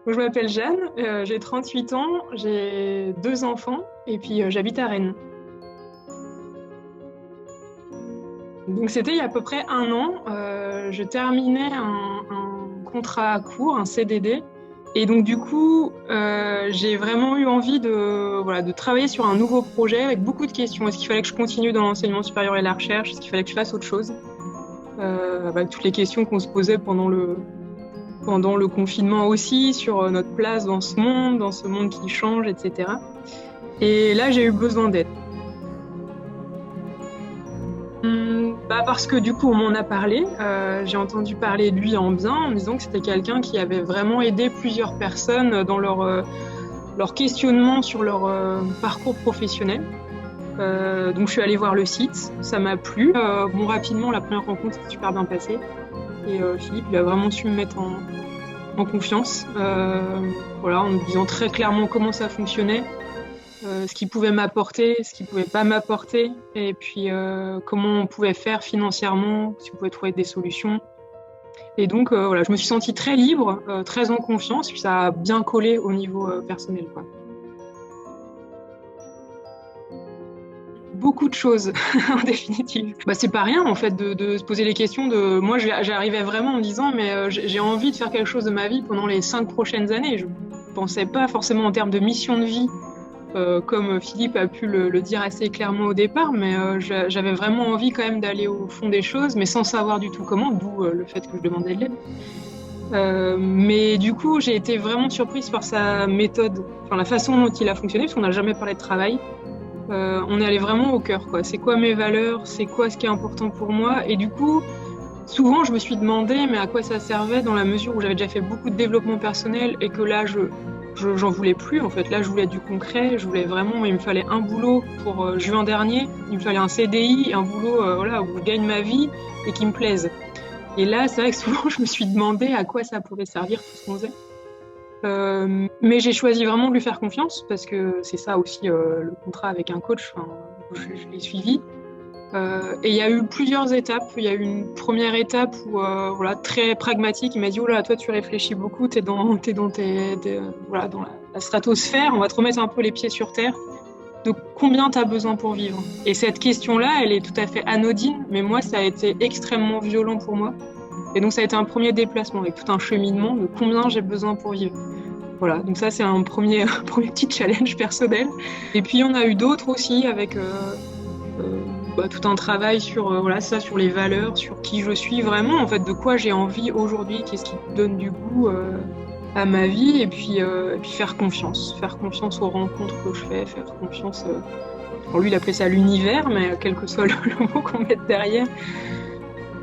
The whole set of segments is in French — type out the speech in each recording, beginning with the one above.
Donc, je m'appelle Jeanne, j'ai 38 ans, j'ai 2 enfants et puis j'habite à Rennes. Donc c'était il y a à peu près un an, je terminais un contrat court, un CDD. Et donc du coup, j'ai vraiment eu envie de travailler sur un nouveau projet avec beaucoup de questions. Est-ce qu'il fallait que je continue dans l'enseignement supérieur et la recherche? Est-ce qu'il fallait que je fasse autre chose? Avec toutes les questions qu'on se posait pendant le confinement aussi, sur notre place dans ce monde qui change, etc. Et là, j'ai eu besoin d'aide. Parce que du coup, on m'en a parlé. J'ai entendu parler de lui en bien, en me disant que c'était quelqu'un qui avait vraiment aidé plusieurs personnes dans leur questionnement sur leur parcours professionnel. Donc, je suis allée voir le site, ça m'a plu. Rapidement, la première rencontre s'est super bien passée. Et Philippe, il a vraiment su me mettre en confiance, en me disant très clairement comment ça fonctionnait. Ce qui pouvait m'apporter, ce qui pouvait pas m'apporter, et puis comment on pouvait faire financièrement, si on pouvait trouver des solutions. Et donc je me suis sentie très libre, très en confiance, puis ça a bien collé au niveau personnel, quoi. Beaucoup de choses, en définitive. C'est pas rien, en fait, de se poser les questions de... Moi, j'arrivais vraiment en me disant, mais j'ai envie de faire quelque chose de ma vie pendant les 5 prochaines années. Je pensais pas forcément en termes de mission de vie, comme Philippe a pu le dire assez clairement au départ, mais j'avais vraiment envie quand même d'aller au fond des choses, mais sans savoir du tout comment, d'où le fait que je demandais de l'aide. Mais du coup, j'ai été vraiment surprise par sa méthode, la façon dont il a fonctionné, parce qu'on n'a jamais parlé de travail. On est allé vraiment au cœur, quoi. C'est quoi mes valeurs, c'est quoi ce qui est important pour moi, et du coup, souvent je me suis demandé mais à quoi ça servait, dans la mesure où j'avais déjà fait beaucoup de développement personnel et que là j'en voulais plus, en fait. Là, je voulais du concret, il me fallait un boulot pour juin dernier, il me fallait un CDI, un boulot où je gagne ma vie et qui me plaise. Et là, c'est vrai que souvent, je me suis demandé à quoi ça pouvait servir, tout ce qu'on faisait. Mais j'ai choisi vraiment de lui faire confiance, parce que c'est ça aussi le contrat avec un coach, je l'ai suivi. Et il y a eu plusieurs étapes. Il y a eu une première étape où, très pragmatique, il m'a dit: oh là, toi tu réfléchis beaucoup, t'es dans la stratosphère, on va te remettre un peu les pieds sur terre. Donc combien t'as besoin pour vivre? Et cette question-là, elle est tout à fait anodine, mais moi ça a été extrêmement violent pour moi. Et donc ça a été un premier déplacement avec tout un cheminement de combien j'ai besoin pour vivre. Voilà, donc ça c'est un premier petit challenge personnel. Et puis il y en a eu d'autres aussi avec tout un travail sur sur les valeurs, sur qui je suis vraiment, en fait, de quoi j'ai envie aujourd'hui, qu'est-ce qui donne du goût à ma vie, et puis faire confiance aux rencontres que je fais, faire confiance. Pour lui, il appelait ça l'univers, mais quel que soit le mot qu'on mette derrière.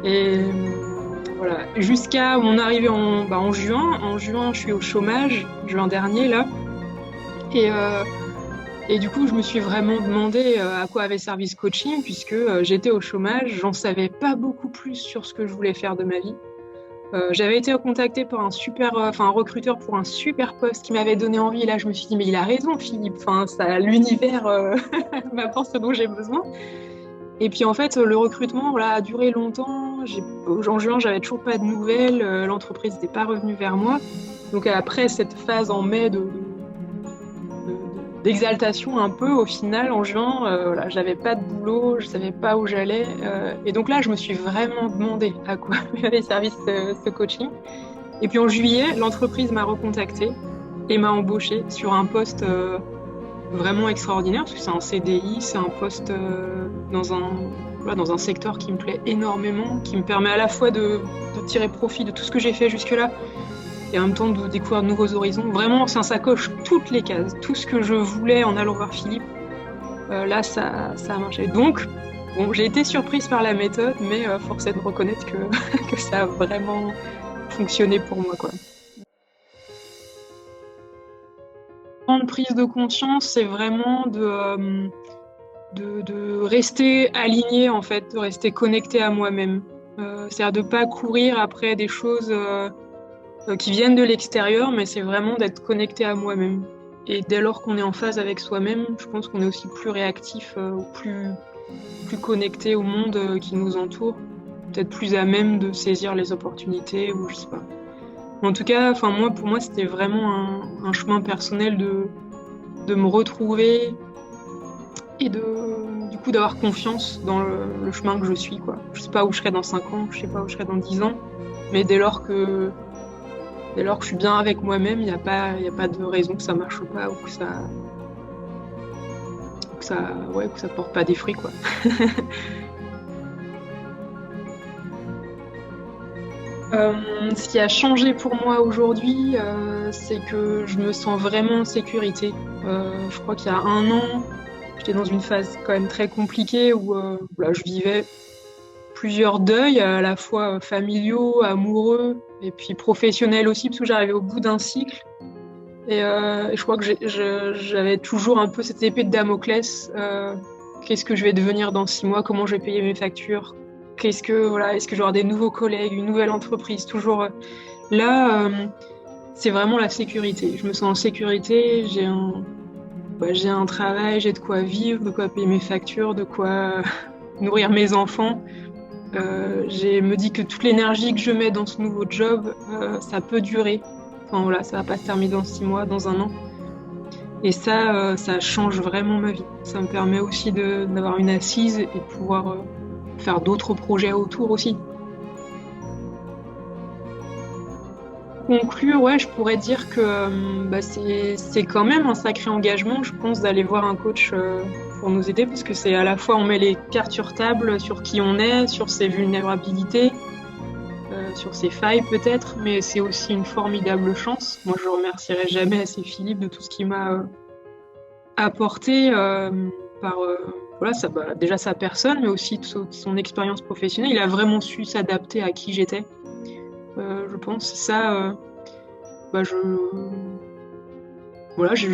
Et voilà, jusqu'à mon arrivée en juin. En juin, je suis au chômage, juin dernier là, et du coup, je me suis vraiment demandé à quoi avait servi ce coaching, puisque j'étais au chômage, j'en savais pas beaucoup plus sur ce que je voulais faire de ma vie. J'avais été contactée par un recruteur pour un super poste qui m'avait donné envie, et là je me suis dit mais il a raison Philippe, l'univers m'apporte ce dont j'ai besoin. Et puis en fait le recrutement a duré longtemps. En juin, j'avais toujours pas de nouvelles, l'entreprise n'était pas revenue vers moi. Donc après cette phase en mai d'exaltation un peu, au final en juin, j'avais pas de boulot, je savais pas où j'allais, et donc là je me suis vraiment demandé à quoi avait servi ce coaching. Et puis en juillet, l'entreprise m'a recontactée et m'a embauchée sur un poste vraiment extraordinaire, parce que c'est un CDI, c'est un poste dans un secteur qui me plaît énormément, qui me permet à la fois de tirer profit de tout ce que j'ai fait jusque-là, et en même temps de découvrir de nouveaux horizons. Vraiment, ça coche toutes les cases, tout ce que je voulais en allant voir Philippe. Là, ça a marché. Donc, j'ai été surprise par la méthode, mais force est de reconnaître que ça a vraiment fonctionné pour moi, quoi. Grande prise de conscience, c'est vraiment de rester aligné, en fait, de rester connecté à moi-même. C'est-à-dire de ne pas courir après des choses qui viennent de l'extérieur, mais c'est vraiment d'être connecté à moi-même. Et dès lors qu'on est en phase avec soi-même, je pense qu'on est aussi plus réactif, plus connecté au monde qui nous entoure, peut-être plus à même de saisir les opportunités, ou je sais pas. En tout cas, pour moi, c'était vraiment un chemin personnel de me retrouver et du coup d'avoir confiance dans le chemin que je suis, quoi. Je sais pas où je serai dans 5 ans, je sais pas où je serai dans 10 ans, mais dès lors que je suis bien avec moi-même, il y a pas de raison que ça marche pas ou que ça porte pas des fruits, quoi. Ce qui a changé pour moi aujourd'hui, c'est que je me sens vraiment en sécurité. Je crois qu'il y a 1 an, j'étais dans une phase quand même très compliquée où voilà, je vivais plusieurs deuils, à la fois familiaux, amoureux, et puis professionnels aussi, parce que j'arrivais au bout d'un cycle. Et je crois que j'avais toujours un peu cette épée de Damoclès. Qu'est-ce que je vais devenir dans 6 mois? Comment je vais payer mes factures? Est-ce que je vais avoir des nouveaux collègues, une nouvelle entreprise? Toujours là, c'est vraiment la sécurité. Je me sens en sécurité. J'ai un travail, j'ai de quoi vivre, de quoi payer mes factures, de quoi nourrir mes enfants. Je me dis que toute l'énergie que je mets dans ce nouveau job, ça peut durer. Enfin voilà, ça va pas se terminer dans 6 mois, dans 1 an. Et ça change vraiment ma vie. Ça me permet aussi d'avoir une assise et de pouvoir faire d'autres projets autour aussi. Conclure, ouais, je pourrais dire que c'est quand même un sacré engagement, je pense, d'aller voir un coach pour nous aider, parce que c'est à la fois on met les cartes sur table sur qui on est, sur ses vulnérabilités, sur ses failles peut-être, mais c'est aussi une formidable chance. Moi, je ne remercierai jamais assez Philippe de tout ce qu'il m'a apporté par voilà, déjà sa personne, mais aussi son expérience professionnelle. Il a vraiment su s'adapter à qui j'étais. Je pense ça, je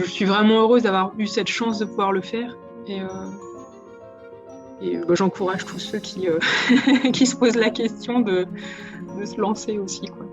suis vraiment heureuse d'avoir eu cette chance de pouvoir le faire, et j'encourage tous ceux qui, qui se posent la question de se lancer aussi, quoi.